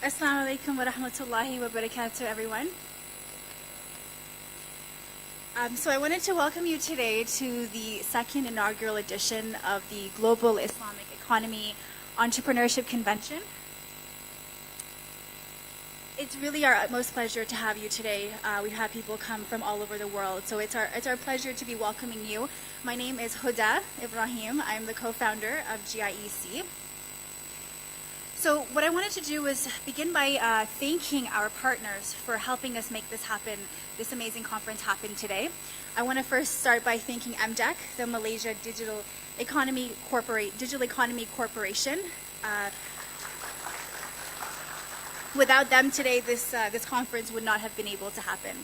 Assalamu alaikum wa rahmatullahi wa barakatuh, everyone. So I wanted to welcome you today to the second inaugural edition of the Global Islamic Economy Entrepreneurship Convention. It's really our utmost pleasure to have you today. We have people come from all over the world, so it's our pleasure to be welcoming you. My name is Huda Ibrahim. I'm the co-founder of GIEEC. So what I wanted to do was begin by thanking our partners for helping us make this happen, this amazing conference happen today. I want to first start by thanking MDEC, the Malaysia Digital Economy Corporation. Without them today, this conference would not have been able to happen.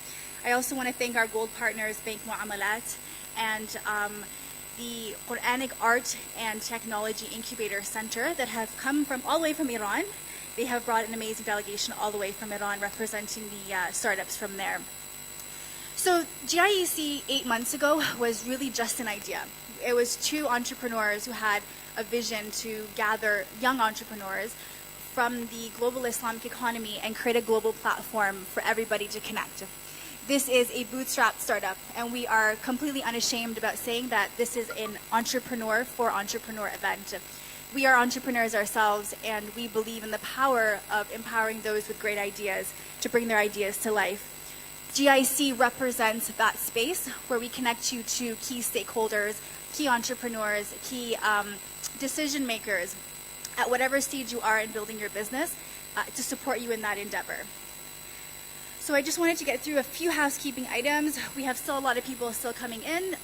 I also want to thank our gold partners, Bank Muamalat, and the Quranic Art and Technology Incubator Center that have come from all the way from Iran. They have brought an amazing delegation all the way from Iran representing the startups from there. So GIEEC 8 months ago was really just an idea. It was two entrepreneurs who had a vision to gather young entrepreneurs from the global Islamic economy and create a global platform for everybody to connect. This is a bootstrap startup, and we are completely unashamed about saying that this is an entrepreneur for entrepreneur event. We are entrepreneurs ourselves, and we believe in the power of empowering those with great ideas to bring their ideas to life. GIEEC represents that space where we connect you to key stakeholders, key entrepreneurs, key decision makers at whatever stage you are in building your business to support you in that endeavor. So I just wanted to get through a few housekeeping items. We have still a lot of people still coming in.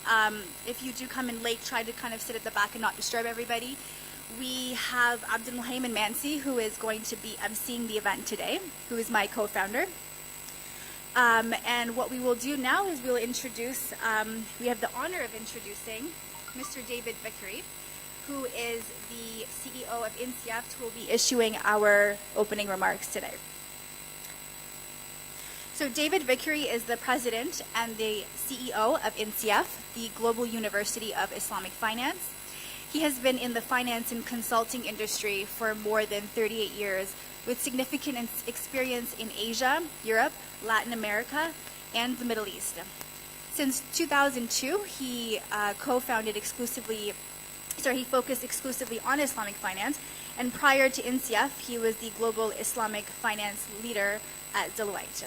If you do come in late, try to kind of sit at the back and not disturb everybody. We have Abdul Muhaymin Mansi, who is going to be emceeing the event today, who is my co-founder. And what we will do now is we'll introduce, we have the honor of introducing Mr. David Vicary, who is the CEO of INSIEF, who will be issuing our opening remarks today. So David Vicary is the president and the CEO of INSIEF, the Global University of Islamic Finance. He has been in the finance and consulting industry for more than 38 years, with significant experience in Asia, Europe, Latin America, and the Middle East. Since 2002, he focused exclusively on Islamic finance, and prior to INSIEF, he was the Global Islamic Finance Leader at Deloitte.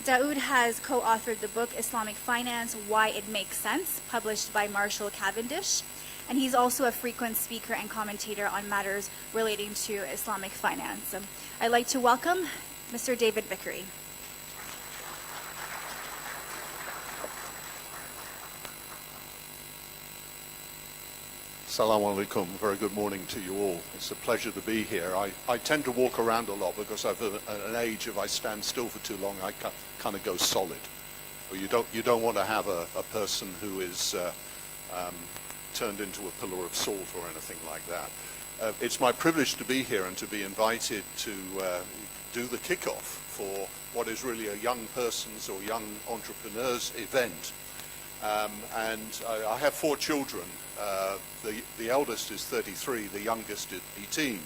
Daoud has co-authored the book Islamic Finance, Why It Makes Sense, published by Marshall Cavendish, and he's also a frequent speaker and commentator on matters relating to Islamic finance. I'd like to welcome Mr. David Vicary. Assalamu alaikum. Very good morning to you all. It's a pleasure to be here. I tend to walk around a lot because I've an age, if I stand still for too long, I kind of go solid. You don't want to have a person who is turned into a pillar of salt or anything like that. It's my privilege to be here and to be invited to do the kickoff for what is really a young persons or young entrepreneurs event. And I have 4 children. The eldest is 33, the youngest is 18,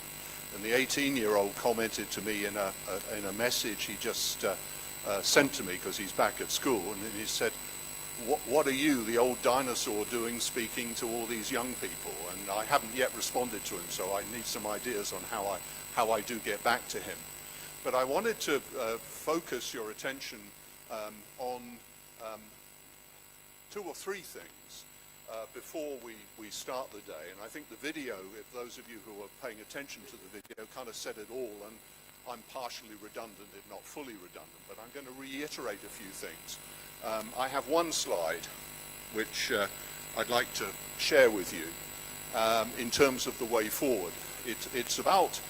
and the 18-year-old commented to me in a message he just sent to me because he's back at school, and he said, "What are you, the old dinosaur, doing speaking to all these young people?" And I haven't yet responded to him, so I need some ideas on how I do get back to him. But I wanted to focus your attention on 2 or 3 things before we start the day. And I think the video, if those of you who are paying attention to the video, kind of said it all, and I'm partially redundant, if not fully redundant, but I'm going to reiterate a few things. I have one slide which I'd like to share with you in terms of the way forward. It's about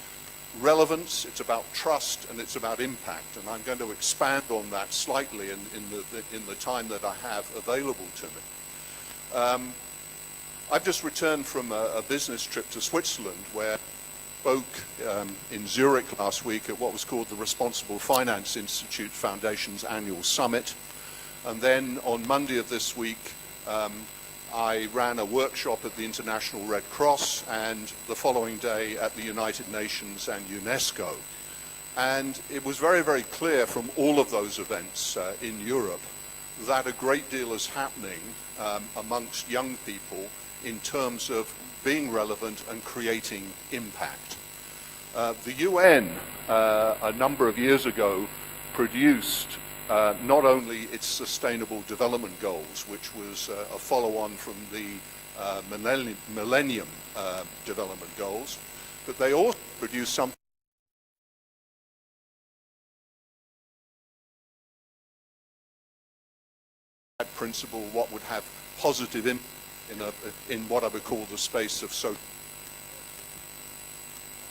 relevance, it's about trust, and it's about impact, and I'm going to expand on that slightly in the time that I have available to me. I've just returned from a business trip to Switzerland where I spoke in Zurich last week at what was called the Responsible Finance Institute Foundation's annual summit. And then on Monday of this week, I ran a workshop at the International Red Cross, and the following day at the United Nations and UNESCO. And it was very, very clear from all of those events in Europe that a great deal is happening amongst young people in terms of being relevant and creating impact. The UN, a number of years ago, produced not only its Sustainable Development Goals, which was a follow-on from the Millennium Development Goals, but they also produced something that principle, what would have positive impact in what I would call the space of social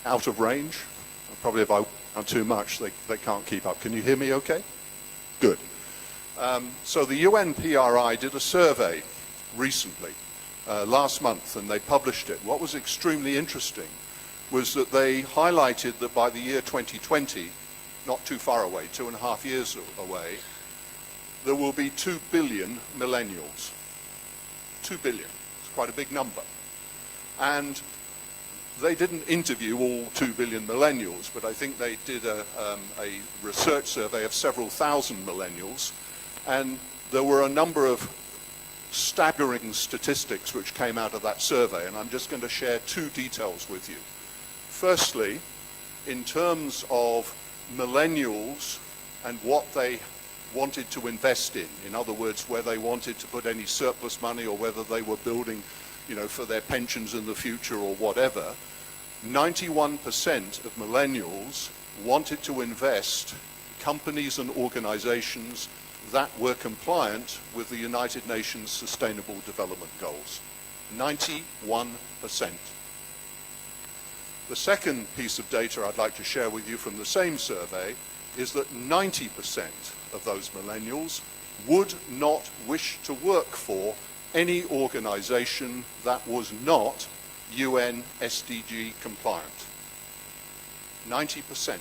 out of range. Probably if I want too much, they can't keep up. Can you hear me okay? Good. So the UNPRI did a survey recently, last month, and they published it. What was extremely interesting was that they highlighted that by the year 2020, not too far away, 2.5 years away, there will be 2 billion millennials. 2 billion. It's quite a big number. And they didn't interview all 2 billion millennials, but I think they did a research survey of several thousand millennials, and there were a number of staggering statistics which came out of that survey, and I'm just going to share 2 details with you. Firstly, in terms of millennials and what they wanted to invest in other words, where they wanted to put any surplus money or whether they were building, for their pensions in the future or whatever, 91% of millennials wanted to invest companies and organizations that were compliant with the United Nations Sustainable Development Goals. 91%. The second piece of data I'd like to share with you from the same survey is that 90% of those millennials would not wish to work for any organization that was not UN SDG compliant. 90%.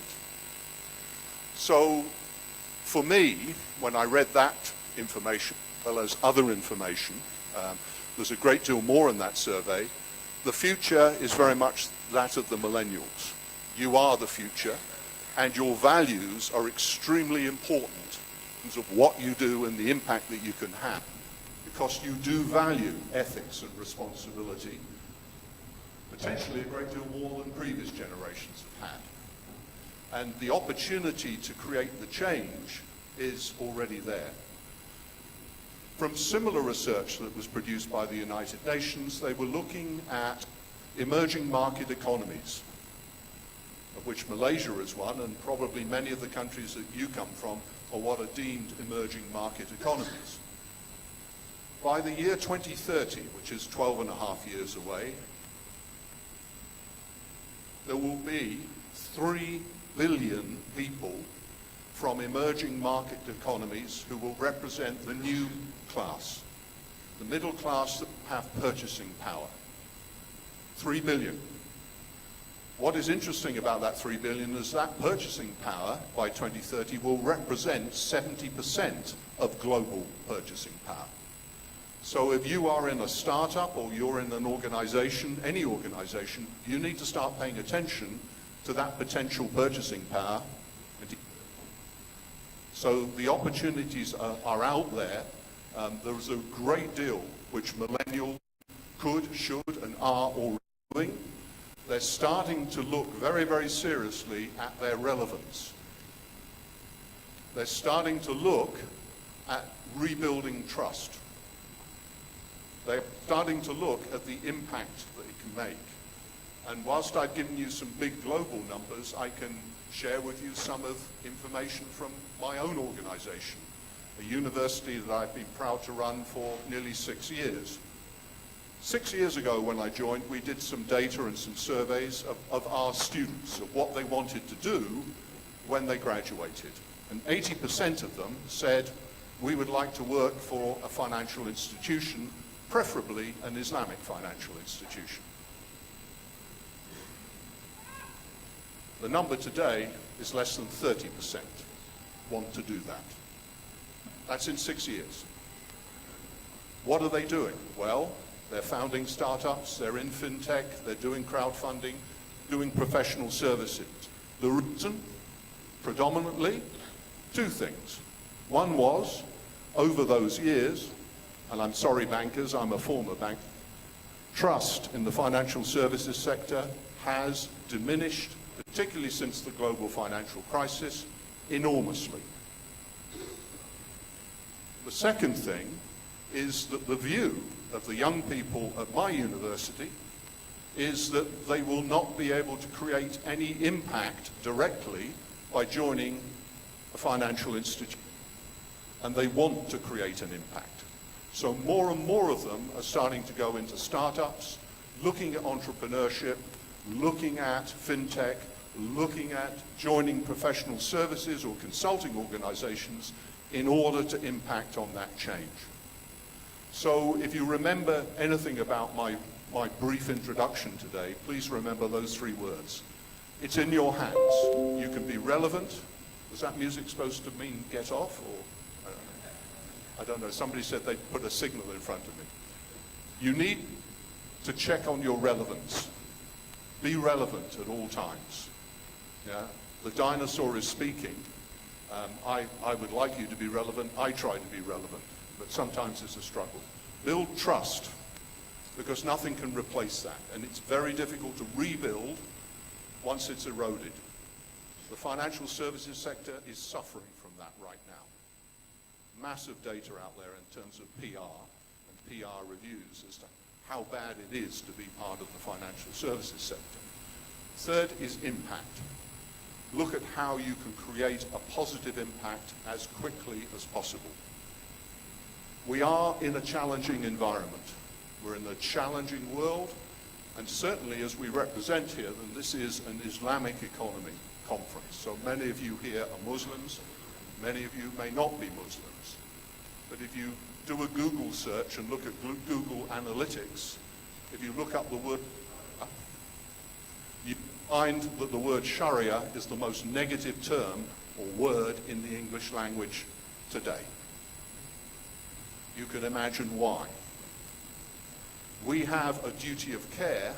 So for me, when I read that information, as well as other information, there's a great deal more in that survey, the future is very much that of the millennials. You are the future, and your values are extremely important in terms of what you do and the impact that you can have, because you do value ethics and responsibility, potentially a great deal more than previous generations have had. And the opportunity to create the change is already there. From similar research that was produced by the United Nations, they were looking at emerging market economies, of which Malaysia is one, and probably many of the countries that you come from are what are deemed emerging market economies. By the year 2030, which is 12.5 years away, there will be 3 billion people from emerging market economies who will represent the new class, the middle class that have purchasing power. 3 billion. What is interesting about that 3 billion is that purchasing power by 2030 will represent 70% of global purchasing power. So if you are in a startup or you're in an organization, any organization, you need to start paying attention to that potential purchasing power. So the opportunities are out there. There's a great deal which millennials could, should, and are already doing. They're starting to look very, very seriously at their relevance. They're starting to look at rebuilding trust. They're starting to look at the impact that it can make. And whilst I've given you some big global numbers, I can share with you some of information from my own organization, a university that I've been proud to run for nearly 6 years. 6 years ago when I joined, we did some data and some surveys of our students, of what they wanted to do when they graduated. And 80% of them said, we would like to work for a financial institution, preferably an Islamic financial institution. The number today is less than 30% want to do that. That's in 6 years. What are they doing? Well, they're founding startups, they're in fintech, they're doing crowdfunding, doing professional services. The reason? predominantly two things. One was, over those years, and I'm sorry bankers, I'm a former banker, trust in the financial services sector has diminished, particularly since the global financial crisis, enormously. The second thing is that the view of the young people at my university is that they will not be able to create any impact directly by joining a financial institution, and they want to create an impact. So more and more of them are starting to go into startups, looking at entrepreneurship, looking at fintech, looking at joining professional services or consulting organizations in order to impact on that change. So if you remember anything about my brief introduction today, please remember those three words. It's in your hands. You can be relevant. Was that music supposed to mean get off? Or I don't know. Somebody said they'd put a signal in front of me. You need to check on your relevance. Be relevant at all times. Yeah? The dinosaur is speaking. I would like you to be relevant. I try to be relevant, but sometimes it's a struggle. Build trust, because nothing can replace that, and it's very difficult to rebuild once it's eroded. The financial services sector is suffering from that right now. Massive data out there in terms of PR and PR reviews as to how bad it is to be part of the financial services sector. Third is impact. Look at how you can create a positive impact as quickly as possible. We are in a challenging environment. We're in a challenging world, and certainly as we represent here, then this is an Islamic economy conference. So many of you here are Muslims, many of you may not be Muslims. But if you do a Google search and look at Google Analytics, if you look up the word, you find that the word Sharia is the most negative term or word in the English language today. You can imagine why. We have a duty of care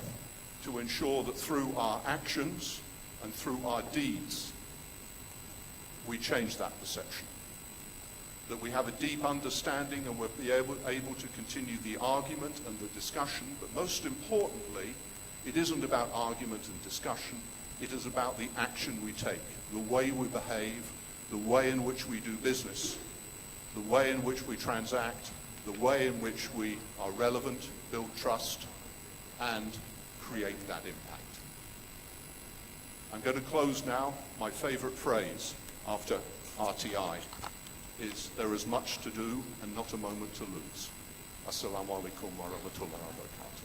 to ensure that through our actions and through our deeds, we change that perception. That we have a deep understanding and we'll be able to continue the argument and the discussion, but most importantly, it isn't about argument and discussion, it is about the action we take, the way we behave, the way in which we do business, the way in which we transact, the way in which we are relevant, build trust, and create that impact. I'm going to close now. My favorite phrase after RTI is, there is much to do and not a moment to lose. Assalamu alaikum wa rahmatullahi wa barakatuh.